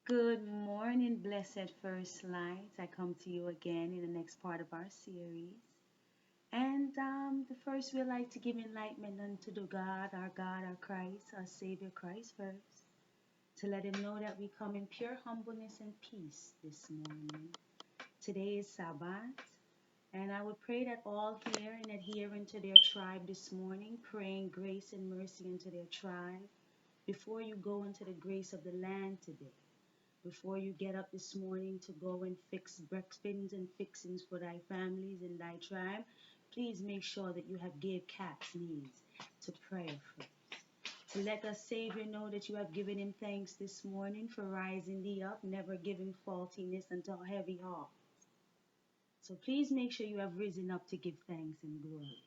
Good morning, blessed first light. I come to you again in the next part of our series. And the first, we like to give enlightenment unto the God, our Christ, our Savior Christ first, to let him know that we come in pure humbleness and peace this morning. Today is Sabbath, and I would pray that all here and adhering to their tribe this morning, praying grace and mercy into their tribe, before you go into the grace of the land today. Before you get up this morning to go and fix breakfast and fixings for thy families and thy tribe, please make sure that you have gave cat's knees to prayer first. To let the Savior know that you have given him thanks this morning for rising thee up, never giving faultiness unto a heavy heart. So please make sure you have risen up to give thanks and glory.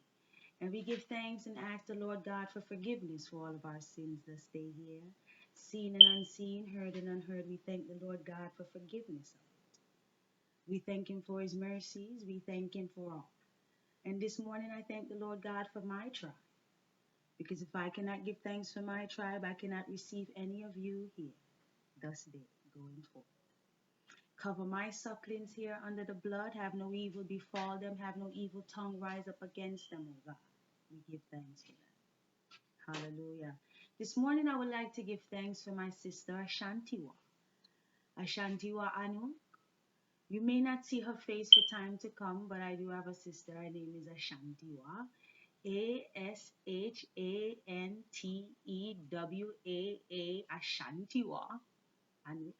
And we give thanks and ask the Lord God for forgiveness for all of our sins this day here. Seen and unseen, heard and unheard, we thank the Lord God for forgiveness. We thank him for his mercies. We thank him for all. And this morning I thank the Lord God for my tribe. Because if I cannot give thanks for my tribe, I cannot receive any of you here thus day going forward. Cover my sucklings here under the blood. Have no evil befall them. Have no evil tongue rise up against them, O God. We give thanks for that. Hallelujah. This morning I would like to give thanks for my sister Ashantiwa. Ashantiwa Anu. You may not see her face for time to come, but I do have a sister. Her name is Ashantiwa. Ashantewa. Ashantiwa Anu.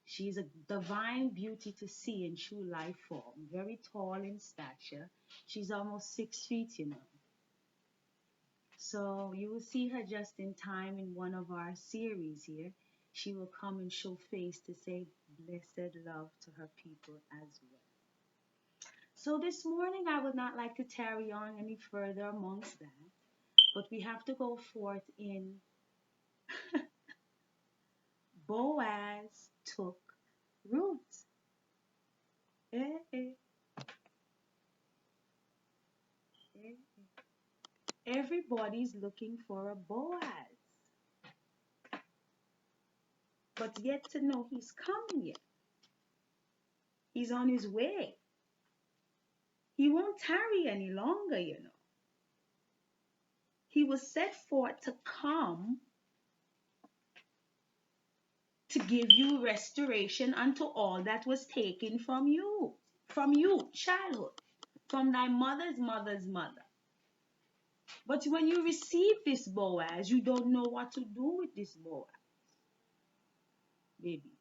She's a divine beauty to see in true life form. Very tall in stature. She's almost 6 feet, you know. So you will see her just in time in one of our series here. She will come and show face to say blessed love to her people as well. So this morning I would not like to tarry on any further amongst that, but we have to go forth in Boaz took Ruth. Eh, eh, eh. Everybody's looking for a Boaz, but yet to know he's coming yet. He's on his way. He won't tarry any longer, you know. He was set forth to come to give you restoration unto all that was taken from you, childhood, from thy mother's mother's mother. But when you receive this Boaz, you don't know what to do with this Boaz, baby.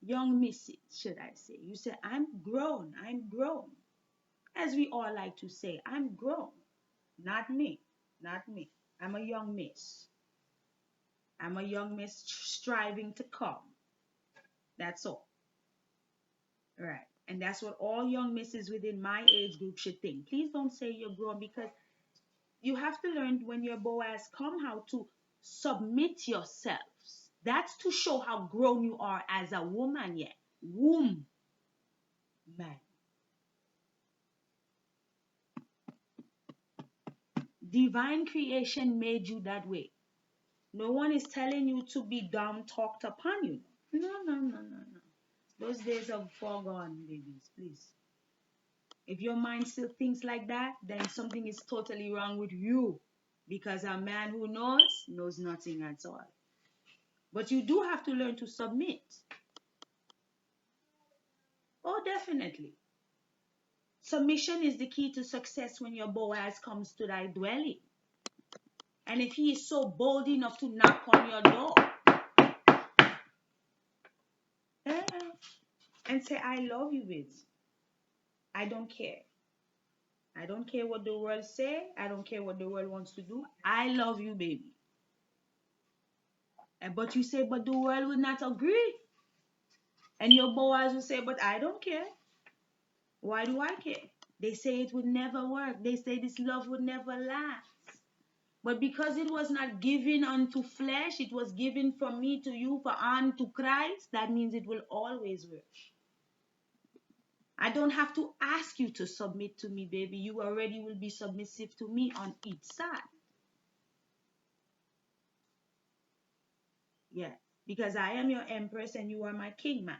Young missus, should I say. You say, I'm grown. As we all like to say, I'm grown. Not me. I'm a young miss. I'm a young miss striving to come. That's all. Right. And that's what all young misses within my age group should think. Please don't say you're grown, because you have to learn when your Boaz come how to submit yourselves. That's to show how grown you are as a woman yet. Womb. Man. Divine creation made you that way. No one is telling you to be down talked upon you. No. Those days are foregone, babies, please. If your mind still thinks like that, then something is totally wrong with you. Because a man who knows nothing at all. But you do have to learn to submit. Oh, definitely. Submission is the key to success when your Boaz comes to thy dwelling. And if he is so bold enough to knock on your door and say, I love you, baby. I don't care. I don't care what the world say. I don't care what the world wants to do. I love you, baby. But you say, but the world will not agree. And your Boaz will say, but I don't care. Why do I care? They say it would never work. They say this love would never last. But because it was not given unto flesh, it was given from me to you for unto Christ, that means it will always work. I don't have to ask you to submit to me, baby. You already will be submissive to me on each side. Yes. because I am your empress and you are my king, man.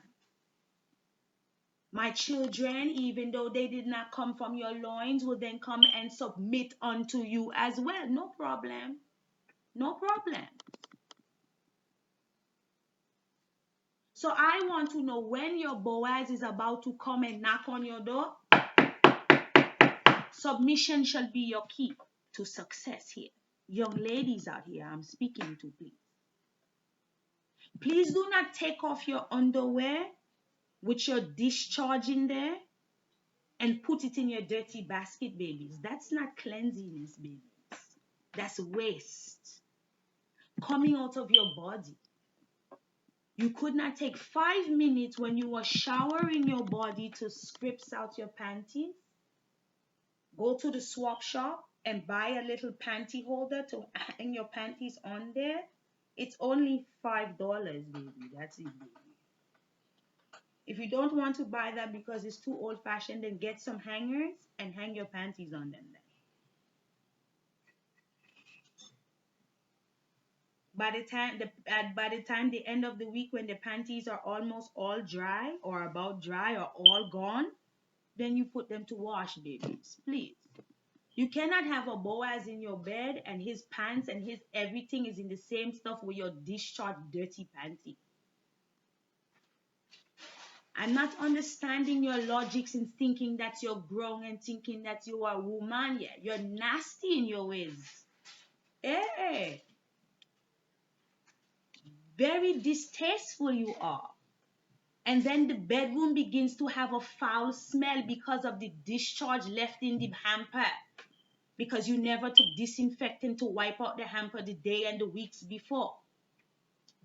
My children, even though they did not come from your loins, will then come and submit unto you as well. No problem. No problem. So I want to know, when your Boaz is about to come and knock on your door, submission shall be your key to success here. Young ladies out here, I'm speaking to, please. Please do not take off your underwear with your discharge in there and put it in your dirty basket, babies. That's not cleanliness, babies. That's waste coming out of your body. You could not take 5 minutes when you were showering your body to scripts out your panties. Go to the swap shop and buy a little panty holder to hang your panties on there. It's only $5, baby. That's it, baby. If you don't want to buy that because it's too old-fashioned, then get some hangers and hang your panties on them then. By the time the end of the week, when the panties are almost all dry or about dry or all gone, then you put them to wash, babies. Please. You cannot have a Boaz in your bed and his pants and his everything is in the same stuff with your discharged dirty panty. I'm not understanding your logics in thinking that you're grown and thinking that you are a woman yet. You're nasty in your ways. Hey, very distasteful you are. And then the bedroom begins to have a foul smell because of the discharge left in the hamper. Because you never took disinfectant to wipe out the hamper the day and the weeks before.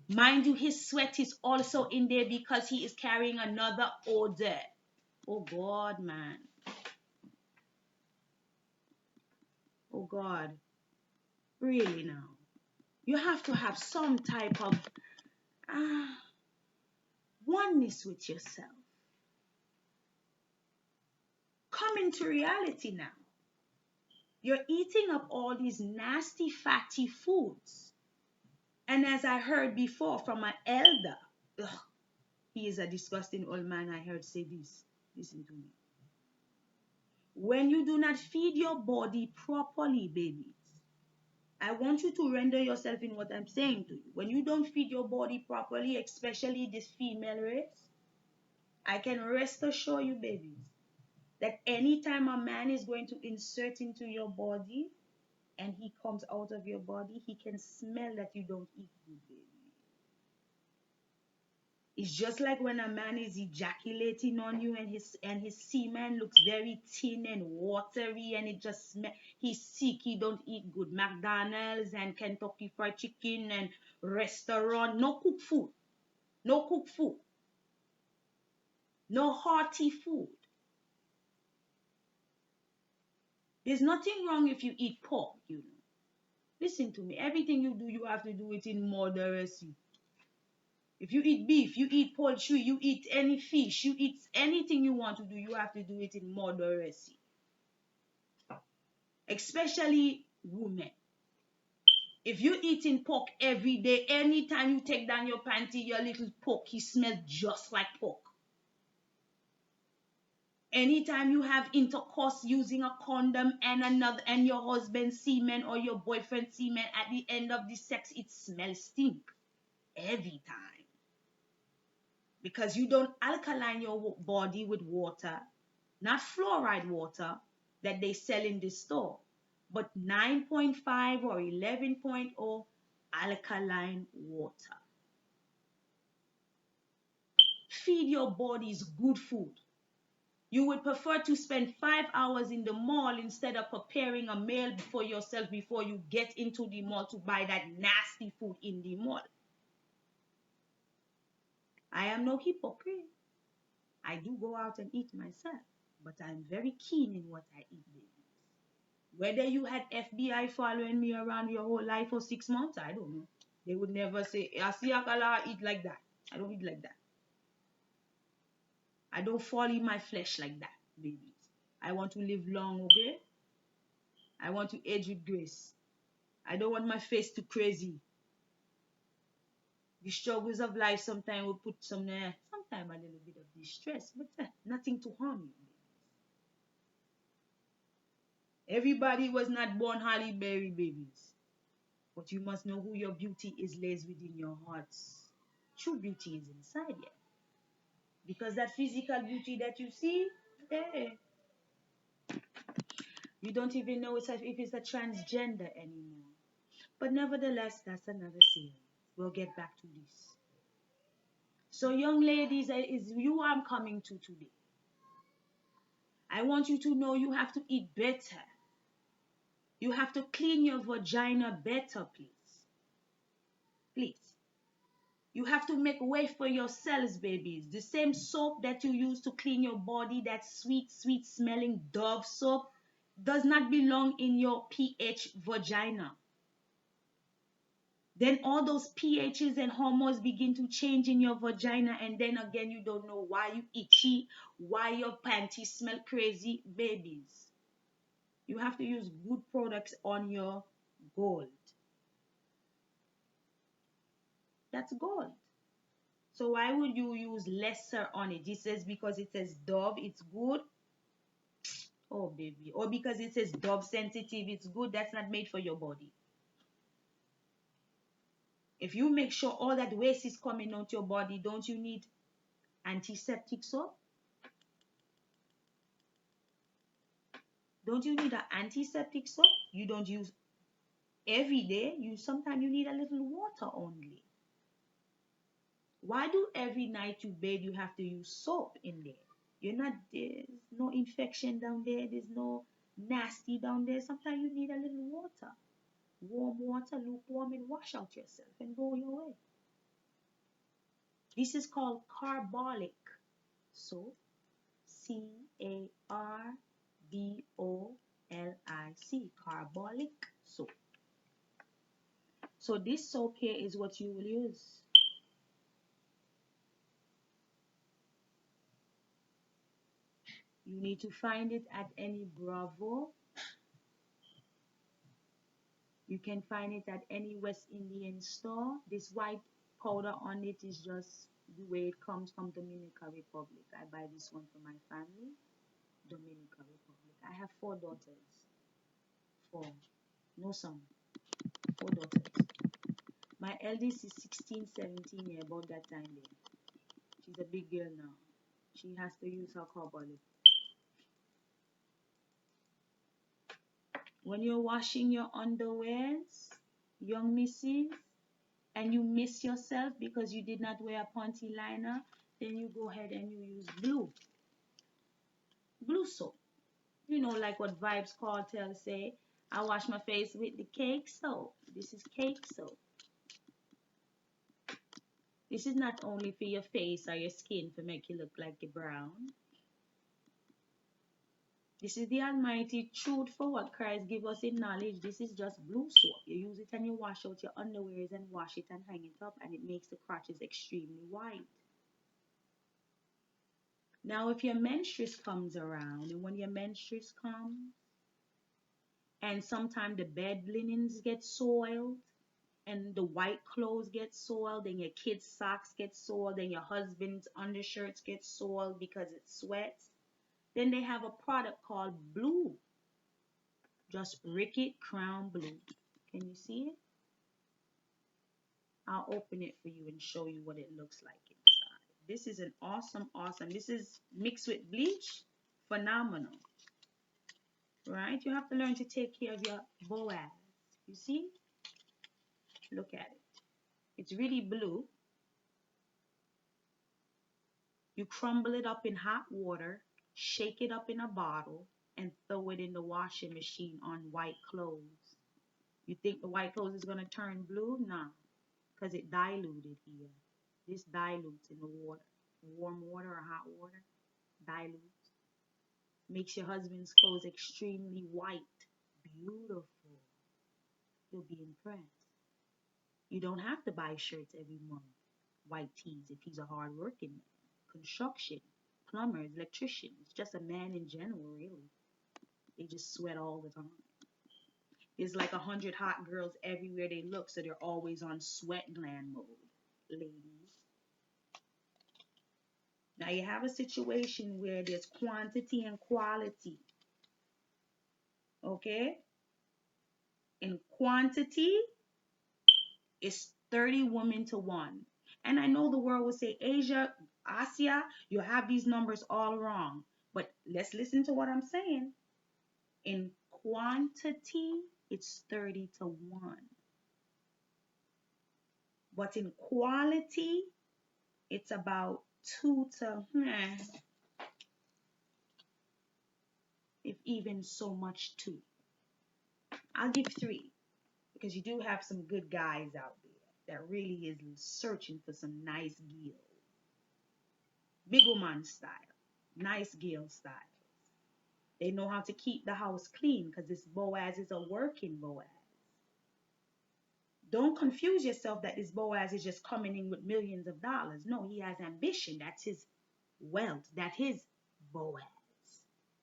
Mind you, his sweat is also in there because he is carrying another odor. Oh God, man. Oh God. Really now. You have to have some type of oneness with yourself. Come into reality now. You're eating up all these nasty, fatty foods. And as I heard before from an elder, he is a disgusting old man, I heard say this. Listen to me. When you do not feed your body properly, babies, I want you to render yourself in what I'm saying to you. When you don't feed your body properly, especially this female race, I can rest assure you, babies, that anytime a man is going to insert into your body and he comes out of your body, he can smell that you don't eat good, baby. It's just like when a man is ejaculating on you and his semen looks very thin and watery and it just smells. He's sick, he don't eat good. McDonald's and Kentucky Fried Chicken and restaurant, no cooked food. No cooked food. No hearty food. There's nothing wrong if you eat pork, you know. Listen to me. Everything you do, you have to do it in moderacy. If you eat beef, you eat poultry, you eat any fish, you eat anything you want to do, you have to do it in moderacy. Especially women. If you're eating pork every day, anytime you take down your panty, your little porky smells just like pork. Anytime you have intercourse using a condom and your husband's semen or your boyfriend's semen, at the end of the sex, it smells stink. Every time. Because you don't alkaline your body with water, not fluoride water that they sell in the store, but 9.5 or 11.0 alkaline water. Feed your bodies good food. You would prefer to spend 5 hours in the mall instead of preparing a meal for yourself before you get into the mall to buy that nasty food in the mall. I am no hypocrite. I do go out and eat myself, but I'm very keen in what I eat, babies. Whether you had FBI following me around your whole life for 6 months, I don't know. They would never say, Asiakala, eat like that. I don't eat like that. I don't fall in my flesh like that, babies. I want to live long, okay? I want to age with grace. I don't want my face too crazy. The struggles of life sometimes will put some, sometimes a little bit of distress, but nothing to harm you. Everybody was not born Halle Berry babies. But you must know who your beauty is lays within your hearts. True beauty is inside you. Because that physical beauty that you see, eh, you don't even know if it's a transgender anymore. But nevertheless, that's another series. We'll get back to this. So, young ladies, is you I'm coming to today. I want you to know you have to eat better. You have to clean your vagina better, please. Please. You have to make way for yourselves, babies. The same soap that you use to clean your body, that sweet, sweet smelling Dove soap, does not belong in your pH vagina. Then all those pHs and hormones begin to change in your vagina, and then again you don't know why you itchy, why your panties smell crazy. Babies, you have to use good products on your gold. That's gold. So why would you use lesser on it? It says because it says Dove, it's good. Oh baby. Or because it says Dove sensitive, it's good. That's not made for your body. If you make sure all that waste is coming out your body, don't you need antiseptic soap? Don't you need an antiseptic soap? You don't use every day. Sometimes you need a little water only. Why do every night you bathe you have to use soap in there? There's no infection down there, there's no nasty down there. Sometimes you need a little water. Warm water, lukewarm, and wash out yourself and go your way. This is called carbolic soap. Carbolic. Carbolic soap. So this soap here is what you will use. You need to find it at any Bravo. You can find it at any West Indian store. This white powder on it is just the way it comes from Dominican Republic. I buy this one for my family. Dominican Republic. I have 4 daughters. 4. No son. 4 daughters. My eldest is 16, 17 years, about that time there. She's a big girl now. She has to use her carbolic. When you're washing your underwears, young misses, and you miss yourself because you did not wear a panty liner, then you go ahead and you use blue soap. You know, like what Vibes Cartel say, I wash my face with the cake soap. This is cake soap. This is not only for your face or your skin to make you look like you're brown. This is the almighty truth for what Christ give us in knowledge. This is just blue soap. You use it and you wash out your underwears and wash it and hang it up, and it makes the crotches extremely white. Now, if your menstrues comes around, and when your menstrues come, and sometimes the bed linens get soiled, and the white clothes get soiled, and your kids' socks get soiled, and your husband's undershirts get soiled because it sweats, then they have a product called Blue. Just Ricket Crown Blue. Can you see it? I'll open it for you and show you what it looks like inside. This is an awesome. This is mixed with bleach. Phenomenal. Right? You have to learn to take care of your Boaz. You see? Look at it. It's really blue. You crumble it up in hot water, shake it up in a bottle, and throw it in the washing machine on white clothes. You think the white clothes is going to turn blue? Nah, because it diluted here. This dilutes in the water. Warm water or hot water dilutes. Makes your husband's clothes extremely white. Beautiful. You'll be impressed. You don't have to buy shirts every month. White tees if he's a hard-working man. Construction, plumbers, electricians, just a man in general, really. They just sweat all the time. There's like 100 hot girls everywhere they look, so they're always on sweat gland mode. ladies. Now you have a situation where there's quantity and quality. Okay? In quantity, it's 30 women to 1. And I know the world will say, Asia, you have these numbers all wrong. But let's listen to what I'm saying. In quantity, it's 30 to 1. But in quality, it's about 2 to, if even so much 2. I'll give 3. Because you do have some good guys out there that really is searching for some nice gills. Big woman style. Nice gill style. They know how to keep the house clean because this Boaz is a working Boaz. Don't confuse yourself that this Boaz is just coming in with millions of dollars. No, he has ambition. That's his wealth. That's his Boaz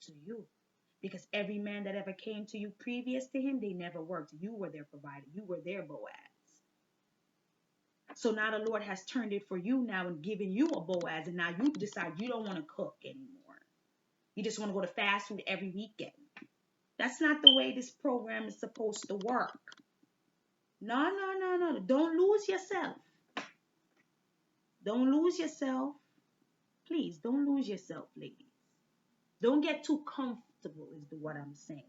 to you. Because every man that ever came to you previous to him, they never worked. You were their provider. You were their Boaz. So now the Lord has turned it for you now and given you a Boaz. And now you decide you don't want to cook anymore. You just want to go to fast food every weekend. That's not the way this program is supposed to work. No. Don't lose yourself. Don't lose yourself. Please, don't lose yourself, ladies. Don't get too comfortable is what I'm saying.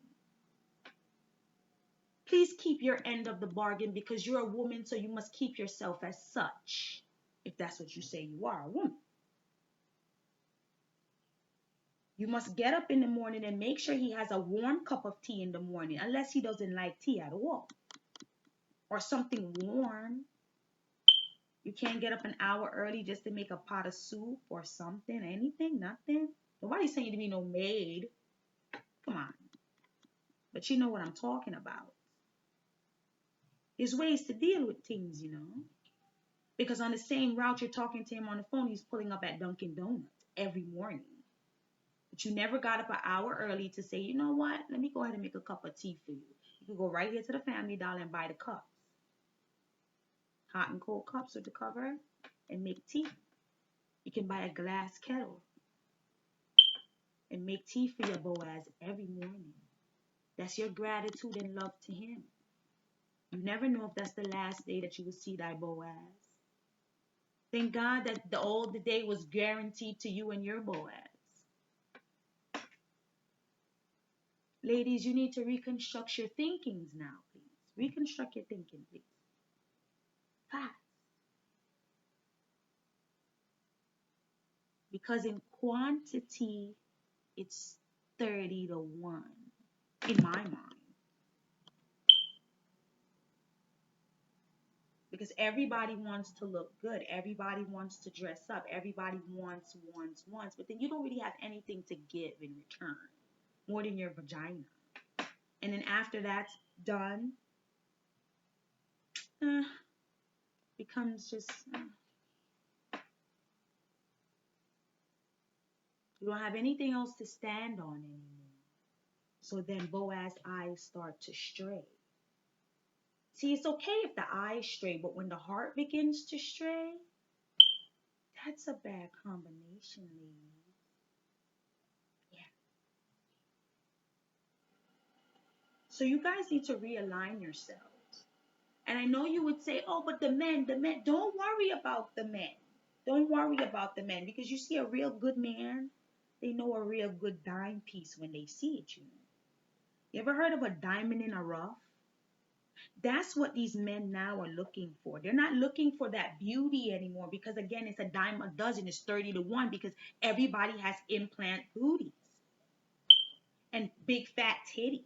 Please keep your end of the bargain because you're a woman, so you must keep yourself as such. If that's what you say you are, a woman. You must get up in the morning and make sure he has a warm cup of tea in the morning, unless he doesn't like tea at all. Or something warm. You can't get up an hour early just to make a pot of soup or something, anything, nothing. Nobody's saying you to be no maid. Come on. But you know what I'm talking about. There's ways to deal with things, you know. Because on the same route you're talking to him on the phone, he's pulling up at Dunkin' Donuts every morning. But you never got up an hour early to say, you know what? Let me go ahead and make a cup of tea for you. You can go right here to the Family Dollar and buy the cups. Hot and cold cups with the cover and make tea. You can buy a glass kettle and make tea for your Boaz every morning. That's your gratitude and love to him. You never know if that's the last day that you will see thy Boaz. Thank God that all the day was guaranteed to you and your Boaz. Ladies, you need to reconstruct your thinkings now, please. Reconstruct your thinking, please. Fast. Because in quantity, it's 30 to 1 in my mind. Because everybody wants to look good. Everybody wants to dress up. Everybody wants. But then you don't really have anything to give in return. More than your vagina. And then after that's done, becomes just... you don't have anything else to stand on anymore. So then Boaz's eyes start to stray. See, it's okay if the eyes stray, but when the heart begins to stray, that's a bad combination, ladies. Yeah. So you guys need to realign yourselves. And I know you would say, oh, but the men, don't worry about the men. Don't worry about the men. Because you see a real good man, they know a real good dime piece when they see it, you know. You ever heard of a diamond in a rough? That's what these men now are looking for. They're not looking for that beauty anymore because, again, it's a dime a dozen. It's 30 to 1 because everybody has implant booties and big fat titties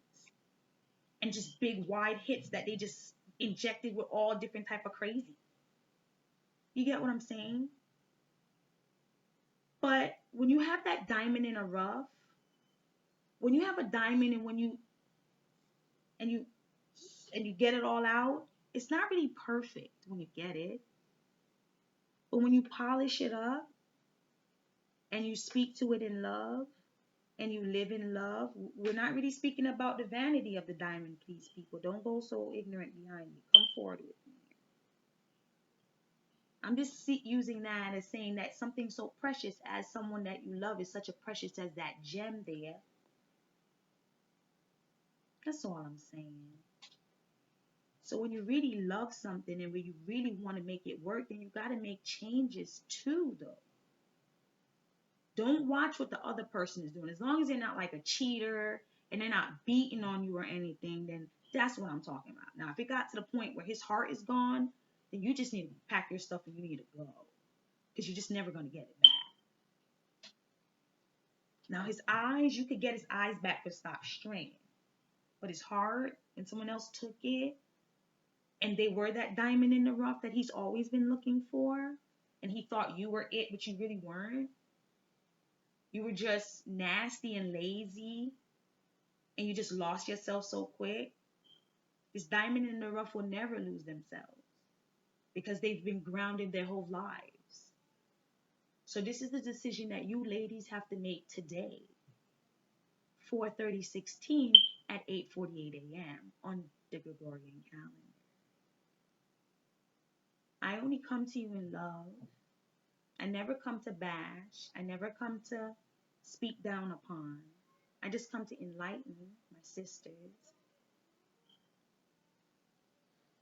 and just big wide hips that they just injected with all different type of crazy. You get what I'm saying? But when you have that diamond in a rough, when you have a diamond and you get it all out, it's not really perfect when you get it. But when you polish it up and you speak to it in love and you live in love, we're not really speaking about the vanity of the diamond, please, people. Don't go so ignorant behind me. Come forward with me. I'm just using that as saying that something so precious as someone that you love is such a precious as that gem there. That's all I'm saying. So when you really love something and when you really want to make it work, then you got to make changes too, though. Don't watch what the other person is doing. As long as they're not like a cheater and they're not beating on you or anything, then that's what I'm talking about. Now, if it got to the point where his heart is gone, then you just need to pack your stuff and you need to go. Because you're just never going to get it back. Now, his eyes, you could get his eyes back but stop straying. But his heart, and someone else took it, and they were that diamond in the rough that he's always been looking for, and he thought you were it, but you really weren't. You were just nasty and lazy, and you just lost yourself so quick. This diamond in the rough will never lose themselves because they've been grounded their whole lives. So this is the decision that you ladies have to make today. 4:30:16 at 8:48 a.m. on the Gregorian calendar. I only come to you in love. I never come to bash. I never come to speak down upon. I just come to enlighten my sisters.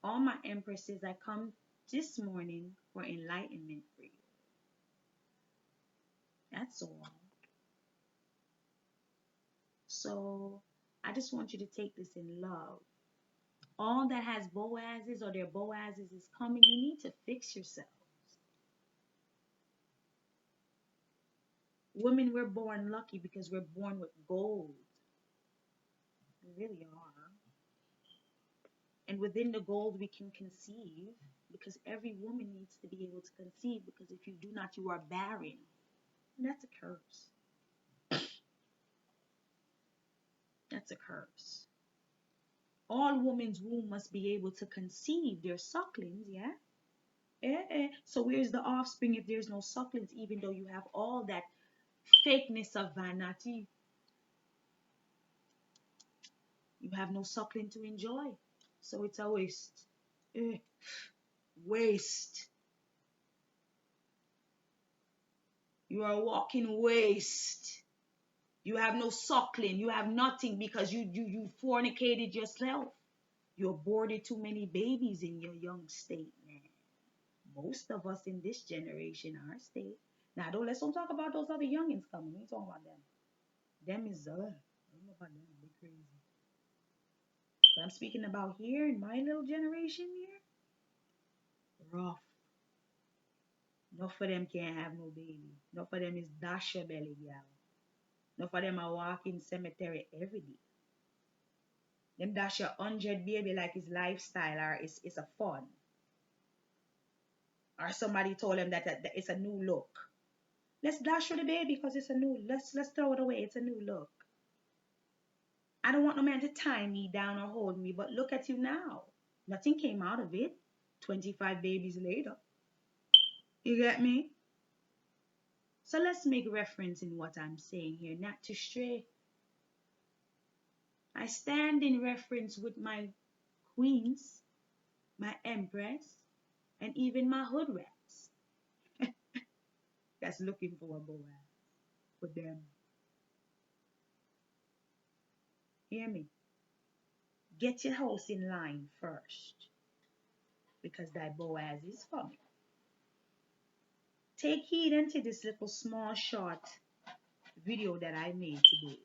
All my empresses, I come this morning for enlightenment for you. That's all. So I just want you to take this in love. All that has Boazes or their Boazes is coming, you need to fix yourselves. Women, we're born lucky because we're born with gold. We really are. And within the gold, we can conceive because every woman needs to be able to conceive because if you do not, you are barren. And that's a curse. That's a curse. All women's womb must be able to conceive their sucklings, yeah? So where's the offspring if there's no sucklings, even though you have all that fakeness of vanity? You have no suckling to enjoy. So it's a waste. Waste. You are a walking waste. You have no suckling. You have nothing because you fornicated yourself. You aborted too many babies in your young state, man. Most of us in this generation, our state. Now, let's don't talk about those other youngins coming. We ain't talking about them. Them is, I don't know about them. They crazy. But I'm speaking about here in my little generation here. Rough. Enough of them can't have no baby. Enough of them is dasher belly gal. Enough of them are walking cemetery every day. Them dash your 100 baby like it's lifestyle or it's a fun. Or somebody told them that it's a new look. Let's dash for the baby because it's a new. Let's throw it away. It's a new look. I don't want no man to tie me down or hold me, but look at you now. Nothing came out of it. 25 babies later. You get me? So let's make reference in what I'm saying here, not to stray. I stand in reference with my queens, my empress, and even my hood rats. That's looking for a Boaz. For them. Hear me? Get your house in line first. Because thy Boaz is coming. Take heed unto this little small short video that I made today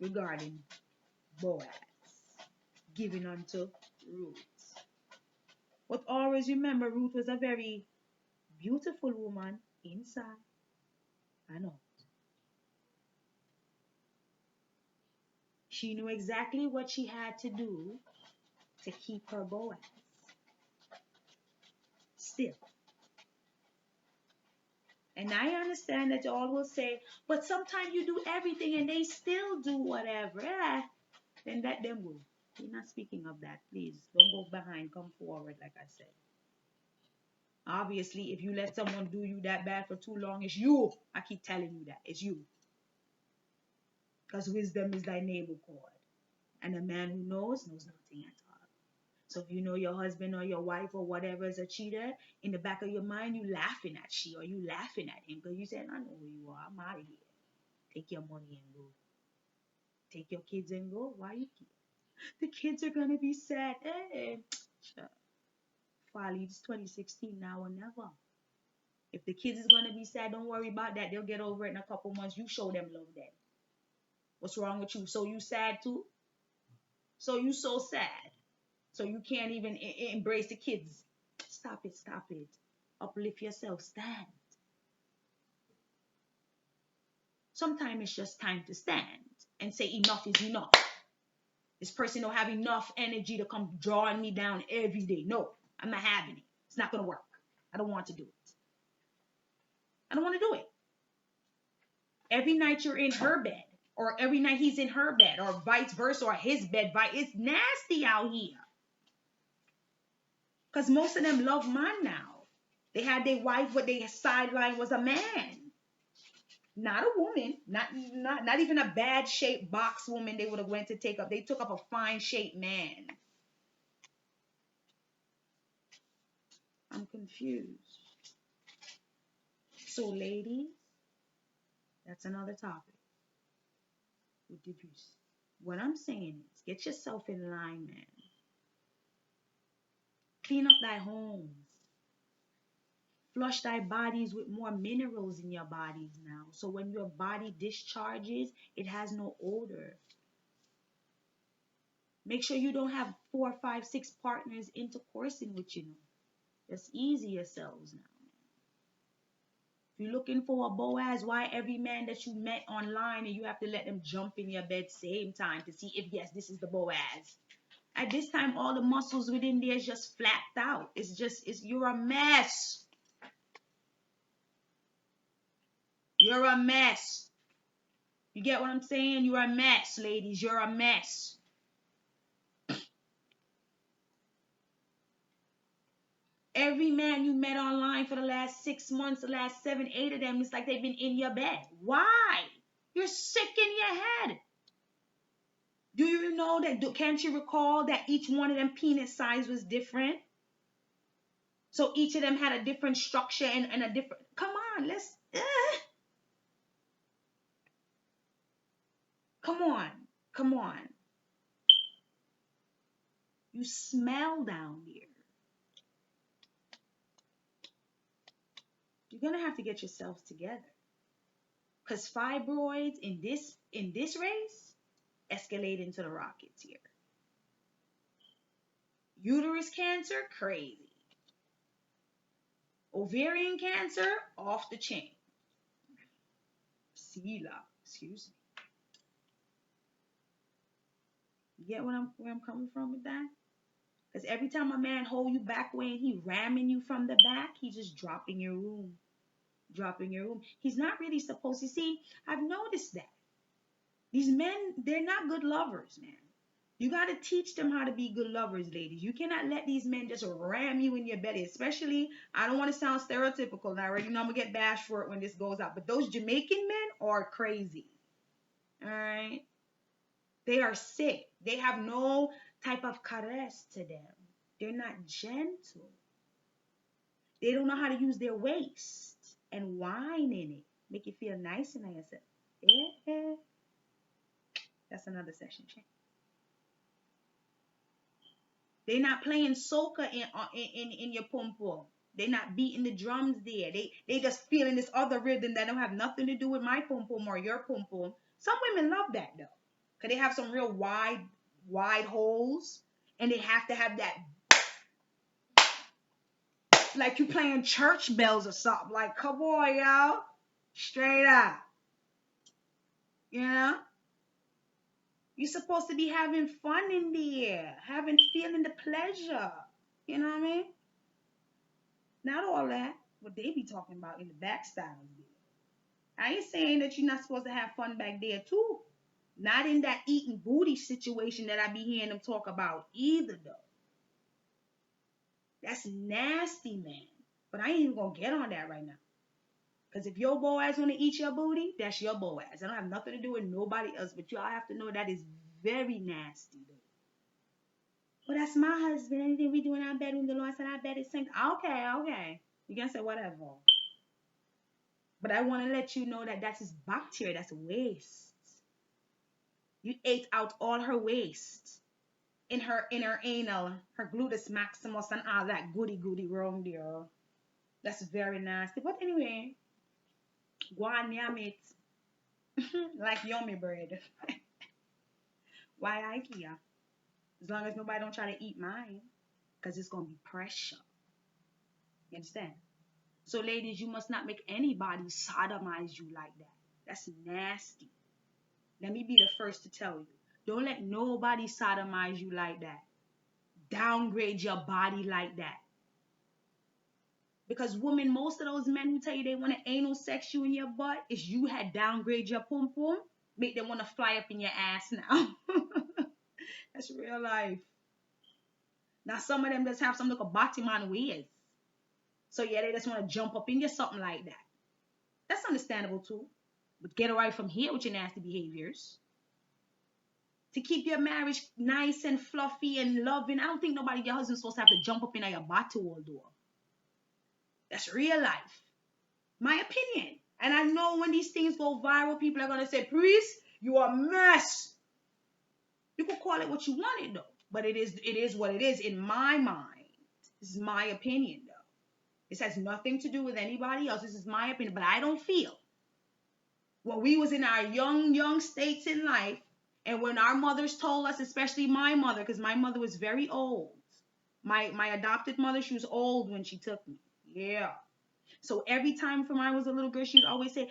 regarding Boaz giving unto Ruth. But always remember, Ruth was a very beautiful woman inside and out. She knew exactly what she had to do to keep her Boaz. Still. And I understand that y'all will say, but sometimes you do everything and they still do whatever. Then let them go. We're not speaking of that. Please don't go behind. Come forward, like I said. Obviously, if you let someone do you that bad for too long, it's you. I keep telling you that. It's you. Because wisdom is thy navel cord. And a man who knows nothing at all. So if you know your husband or your wife or whatever is a cheater, in the back of your mind, you laughing at she or you laughing at him because you said, I know who you are. I'm out of here. Take your money and go. Take your kids and go. Why you keep? The kids are going to be sad. Hey, Folly, it's 2016 now or never. If the kids is going to be sad, don't worry about that. They'll get over it in a couple months. You show them love then. What's wrong with you? So you sad too? So you so sad. So you can't even embrace the kids. Stop it, stop it. Uplift yourself, stand. Sometimes it's just time to stand and say enough is enough. This person don't have enough energy to come drawing me down every day. No, I'm not having it. It's not going to work. I don't want to do it. I don't want to do it. Every night you're in her bed, or every night he's in her bed, or vice versa, or his bed. It's nasty out here. Because most of them love man now. They had their wife, but their sideline was a man. Not a woman. Not even a bad shaped box woman they would have went to take up. They took up a fine shaped man. I'm confused. So ladies, that's another topic. What I'm saying is, get yourself in line, man. Clean up thy homes. Flush thy bodies with more minerals in your bodies now. So when your body discharges, it has no odor. Make sure you don't have 4, 5, 6 partners intercoursing with you. Just ease yourselves now. If you're looking for a Boaz, why every man that you met online and you have to let them jump in your bed same time to see if, yes, this is the Boaz. At this time, all the muscles within there is just flapped out. You're a mess. You're a mess. You get what I'm saying? You're a mess, ladies. You're a mess. Every man you met online for the last 6 months, the last 7, 8 of them, it's like they've been in your bed. Why? You're sick in your head. Do you know that? Can't you recall that each one of them penis size was different? So each of them had a different structure and a different. Come on, let's. Come on. You smell down here. You're gonna have to get yourselves together, cause fibroids in this race escalate into the rockets here. Uterus cancer, crazy. Ovarian cancer, off the chain. Sila, excuse me. You get where I'm coming from with that? Because every time a man hold you back way and he ramming you from the back, he's just dropping your room. He's not really supposed to. See, I've noticed that. These men, they're not good lovers, man. You got to teach them how to be good lovers, ladies. You cannot let these men just ram you in your belly. Especially, I don't want to sound stereotypical. And I already know I'm going to get bashed for it when this goes out. But those Jamaican men are crazy. All right? They are sick. They have no type of caress to them. They're not gentle. They don't know how to use their waist and whine in it. Make you feel nice in yourself. Yeah. That's another session, Shane. They're not playing soca in your pom-pom. They're not beating the drums there. They just feeling this other rhythm that don't have nothing to do with my pom-pom or your pom-pom. Some women love that, though. Because they have some real wide holes. And they have to have that, like you playing church bells or something. Like, come on, y'all. Straight up. You know? You're supposed to be having fun in there. Feeling the pleasure. You know what I mean? Not all that. What they be talking about in the backstyles. I ain't saying that you're not supposed to have fun back there, too. Not in that eating booty situation that I be hearing them talk about either, though. That's nasty, man. But I ain't even going to get on that right now. Because if your Boaz want to eat your booty, that's your Boaz. I don't have nothing to do with nobody else. But y'all have to know that is very nasty, though. Well, that's my husband. Anything we do in our bedroom, the Lord said our bed is sanctified. Okay, okay. You can say whatever. But I want to let you know that that's his bacteria. That's waste. You ate out all her waste in her anal, her gluteus maximus, and all that goody goody wrong there. That's very nasty. But anyway, go on, yam it like yummy bread. Why I care? As long as nobody don't try to eat mine, because it's gonna be pressure. You understand? So, ladies, you must not make anybody sodomize you like that. That's nasty. Let me be the first to tell you. Don't let nobody sodomize you like that. Downgrade your body like that. Because women, most of those men who tell you they want to anal sex you in your butt is you had downgrade your pum pum, make them want to fly up in your ass now. That's real life. Now some of them just have some little body man ways. So yeah, they just want to jump up in you something like that. That's understandable too. But get away from here with your nasty behaviors. To keep your marriage nice and fluffy and loving, I don't think your husband's supposed to have to jump up in your body all door. That's real life. My opinion. And I know when these things go viral, people are going to say, priest, you are a mess. You can call it what you want it though. But it is what it is in my mind. This is my opinion though. This has nothing to do with anybody else. This is my opinion. But I don't feel when we was in our young states in life, and when our mothers told us, especially my mother, because my mother was very old. My adopted mother, she was old when she took me. Yeah. So every time from I was a little girl, she would always say,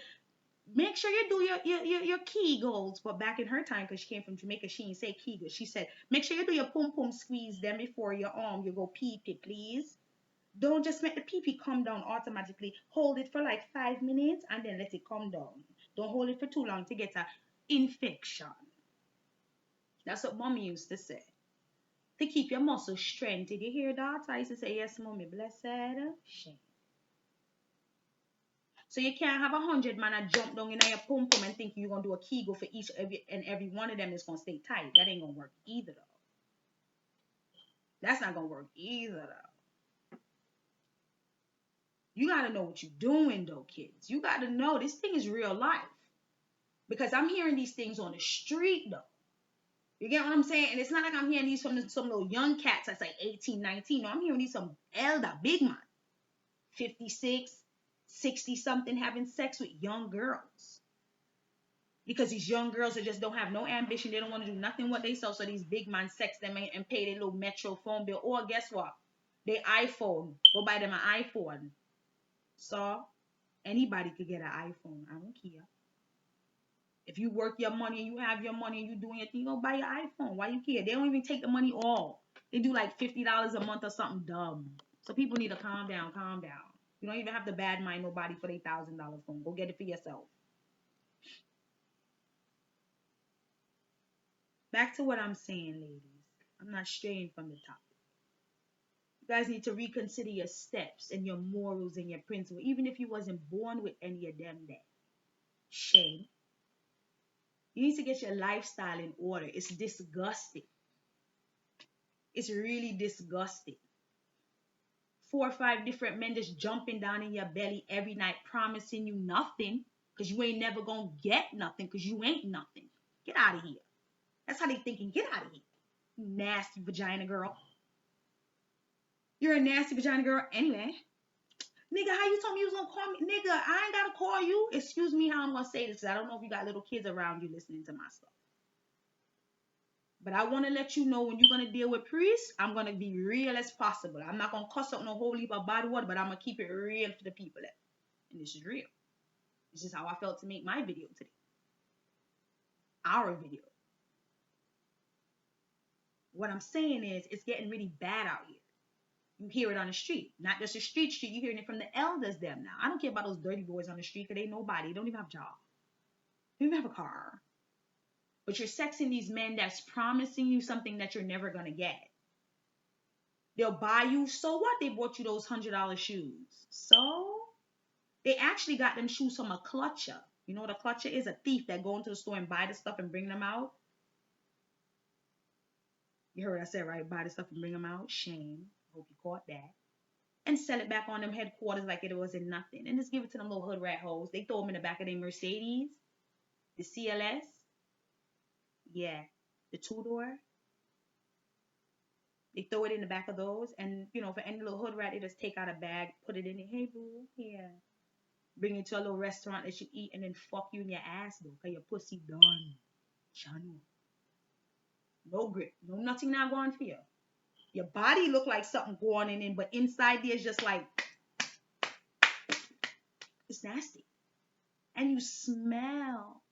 make sure you do your Kegels. But back in her time, because she came from Jamaica, she didn't say Kegels. She said, make sure you do your pum pum squeeze then before your arm. You go pee pee, please. Don't just make the pee pee come down automatically. Hold it for like 5 minutes and then let it come down. Don't hold it for too long to get an infection. That's what mommy used to say. To keep your muscles strength. Did you hear that? I used to say, yes, mommy, blessed shame. So you can't have 100 man a jump down in your pum pum and think you're gonna do a kegel for each and every one of them is gonna stay tight. That ain't gonna work either though. That's not gonna work either though. You gotta know what you're doing though, kids. You gotta know this thing is real life. Because I'm hearing these things on the street though. You get what I'm saying? And it's not like I'm hearing these from some little young cats that's like 18, 19. No, I'm hearing these some elder, big man. 56, 60 something having sex with young girls. Because these young girls that just don't have no ambition. They don't want to do nothing what they sell. So these big man sex them and pay their little metro phone bill. Or guess what? They iPhone. Go buy them an iPhone. So anybody could get an iPhone. I don't care. If you work your money and you have your money and you doing your thing, you go buy your iPhone. Why you care? They don't even take the money all. They do like $50 a month or something dumb. So people need to calm down, calm down. You don't even have to bad mind nobody for their $1,000 phone. Go get it for yourself. Back to what I'm saying, ladies. I'm not straying from the topic. You guys need to reconsider your steps and your morals and your principles, even if you wasn't born with any of them there. Shame. You need to get your lifestyle in order. It's disgusting. It's really disgusting. 4 or 5 different men just jumping down in your belly every night, promising you nothing, because you ain't never gonna get nothing, because you ain't nothing. Get out of here. That's how they thinking. Get out of here. You nasty vagina girl. You're a nasty vagina girl anyway. Nigga, how you told me you was gonna call me? Nigga, I ain't gotta call you. Excuse me how I'm gonna say this, because I don't know if you got little kids around you listening to my stuff. But I want to let you know when you're going to deal with priests, I'm going to be real as possible. I'm not going to cuss out no whole heap of bad word, but I'm going to keep it real for the people. And this is real. This is how I felt to make my video today. Our video. What I'm saying is, it's getting really bad out here. You hear it on the street. Not just the street. You're hearing it from the elders them now. I don't care about those dirty boys on the street, because they nobody. They don't even have a job. They don't even have a car. But you're sexing these men that's promising you something that you're never going to get. They'll buy you. So what? They bought you those $100 shoes. So they actually got them shoes from a clutcher. You know what a clutcher is? A thief that go into the store and buy the stuff and bring them out. You heard what I said, right? Buy the stuff and bring them out. Shame. Hope you caught that. And sell it back on them headquarters like it wasn't nothing. And just give it to them little hood rat hoes. They throw them in the back of their Mercedes, the CLS, yeah, the two-door. They throw it in the back of those. And, for any little hood rat, they just take out a bag, put it in it. Hey, boo, here. Bring it to a little restaurant that you eat and then fuck you in your ass, though, because your pussy done. Channel. No grip. No nothing now going for you. Your body look like something going in, but inside there's just like, it's nasty. And you smell.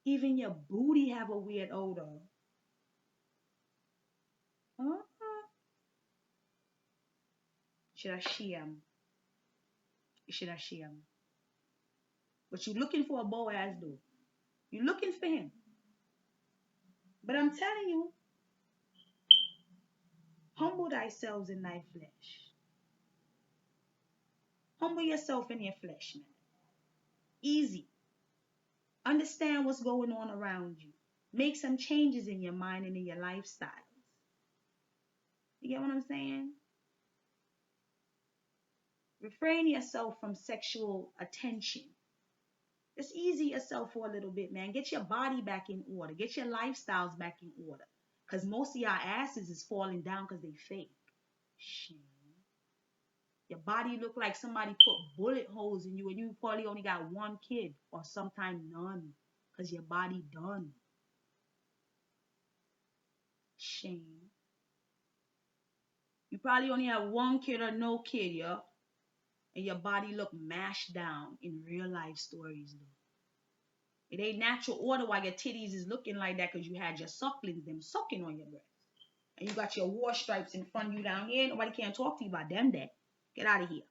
Even your booty have a weird odor. Should I shame? Should I shame? But you're looking for a Boaz, though. You're looking for him. But I'm telling you, humble thyself in thy flesh. Humble yourself in your flesh, man. Easy. Understand what's going on around you. Make some changes in your mind and in your lifestyle. You get what I'm saying? Refrain yourself from sexual attention. Just easy yourself for a little bit, man. Get your body back in order. Get your lifestyles back in order. Because most of y'all asses is falling down because they fake. Shame. Your body look like somebody put bullet holes in you and you probably only got one kid or sometimes none. Because your body done. Shame. You probably only have one kid or no kid, yo. And your body look mashed down in real life stories, though. It ain't natural order why your titties is looking like that because you had your sucklings, them sucking on your breast. And you got your war stripes in front of you down here. Nobody can't talk to you about them that. Get out of here.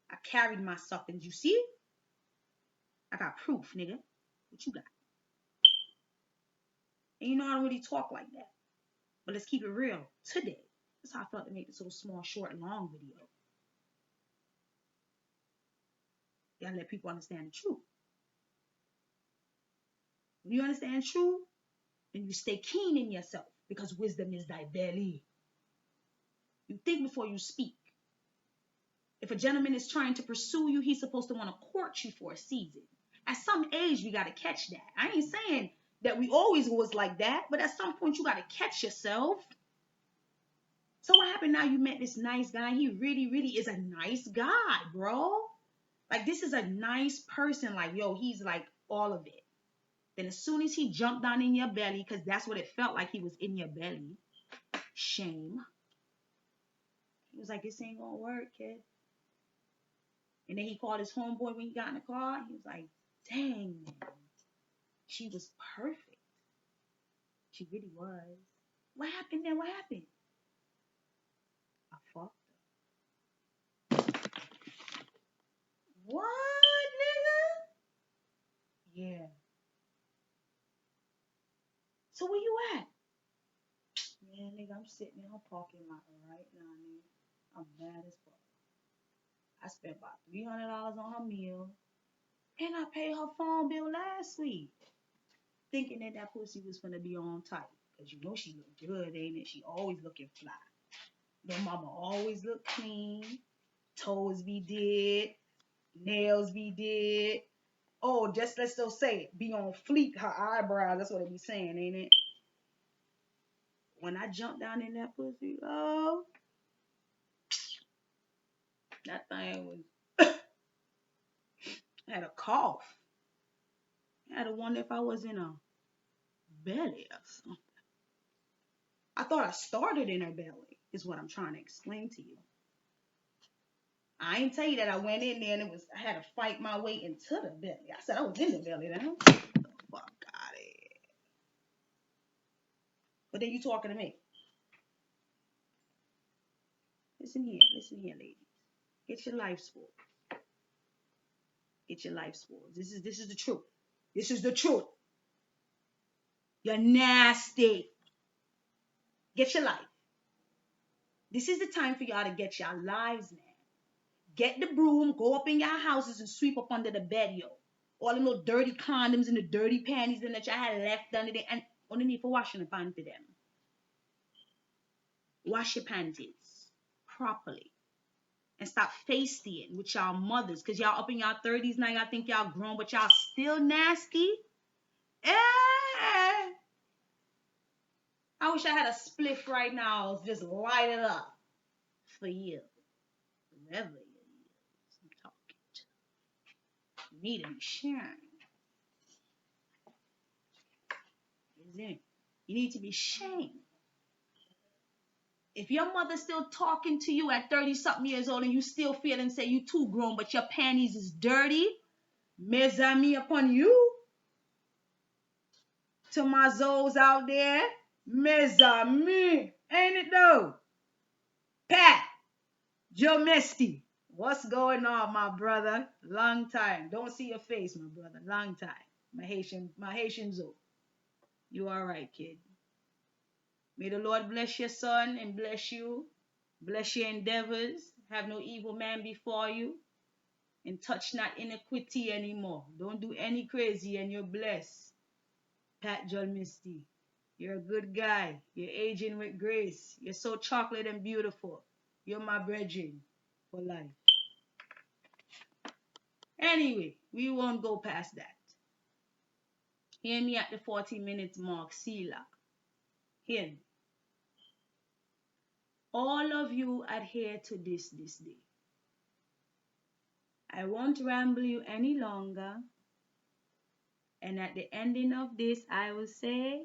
I carried my sucklings. You see? I got proof, nigga. What you got? And you know I don't really talk like that. But let's keep it real today. That's how I felt to make this little small, short, long video. You gotta let people understand the truth. When you understand truth, then you stay keen in yourself because wisdom is thy belly. You think before you speak. If a gentleman is trying to pursue you, he's supposed to want to court you for a season. At some age, we got to catch that. I ain't saying that we always was like that, but at some point, you got to catch yourself. So what happened now? You met this nice guy. He really, really is a nice guy, bro. Like, this is a nice person. Like, yo, he's like all of it. Then as soon as he jumped down in your belly, because that's what it felt like, he was in your belly. Shame. He was like, this ain't gonna work, kid. And then he called his homeboy when he got in the car. He was like, dang, man. She was perfect. She really was. What happened then? What happened? I fucked her. What, nigga? Yeah. So where you at? Man, nigga, I'm sitting in her parking lot right now, nigga. I'm mad as fuck. I spent about $300 on her meal. And I paid her phone bill last week. Thinking that pussy was gonna be on tight. Because you know she look good, ain't it? She always looking fly. Your mama always look clean. Toes be did. Nails be did. Oh, just let's still say it. Be on fleek, her eyebrows. That's what they be saying, ain't it? When I jumped down in that pussy, oh, that thing was... I had a cough. I had to wonder if I was in a belly or something. I thought I started in her belly, is what I'm trying to explain to you. I ain't tell you that I went in there and I had to fight my way into the belly. I said I was in the belly now. Get the fuck out of here. But then you talking to me. Listen here, ladies. Get your life spoiled. Get your life spoiled. This is the truth. This is the truth. You're nasty. Get your life. This is the time for y'all to get your lives, man. Get the broom, go up in your houses and sweep up under the bed, yo. All the little dirty condoms and the dirty panties and that y'all had left under there. And Only need for washing the panty them. Wash your panties properly. And stop feasting with y'all mothers. Because y'all up in y'all 30s now, y'all think y'all grown, but y'all still nasty. Eh. I wish I had a spliff right now. Just light it up for you. Whoever you is I'm talking to. You need to be sharing. You need to be shamed. If your mother's still talking to you at 30-something years old and you still feel and say you too grown, but your panties is dirty, mes amis upon you. To my Zoes out there, mes amis, ain't it though? Pat, Joe Mesty, what's going on, my brother? Long time. Don't see your face, my brother. Long time. My Haitian Zoe. You all right, kid? May the Lord bless your son and bless you. Bless your endeavors. Have no evil man before you. And touch not iniquity anymore. Don't do any crazy and you're blessed. Pat John Misty. You're a good guy. You're aging with grace. You're so chocolate and beautiful. You're my brethren for life. Anyway, we won't go past that. Hear me at the 40 minutes mark, Sila. Hear me. All of you adhere to this day. I won't ramble you any longer. And at the ending of this, I will say,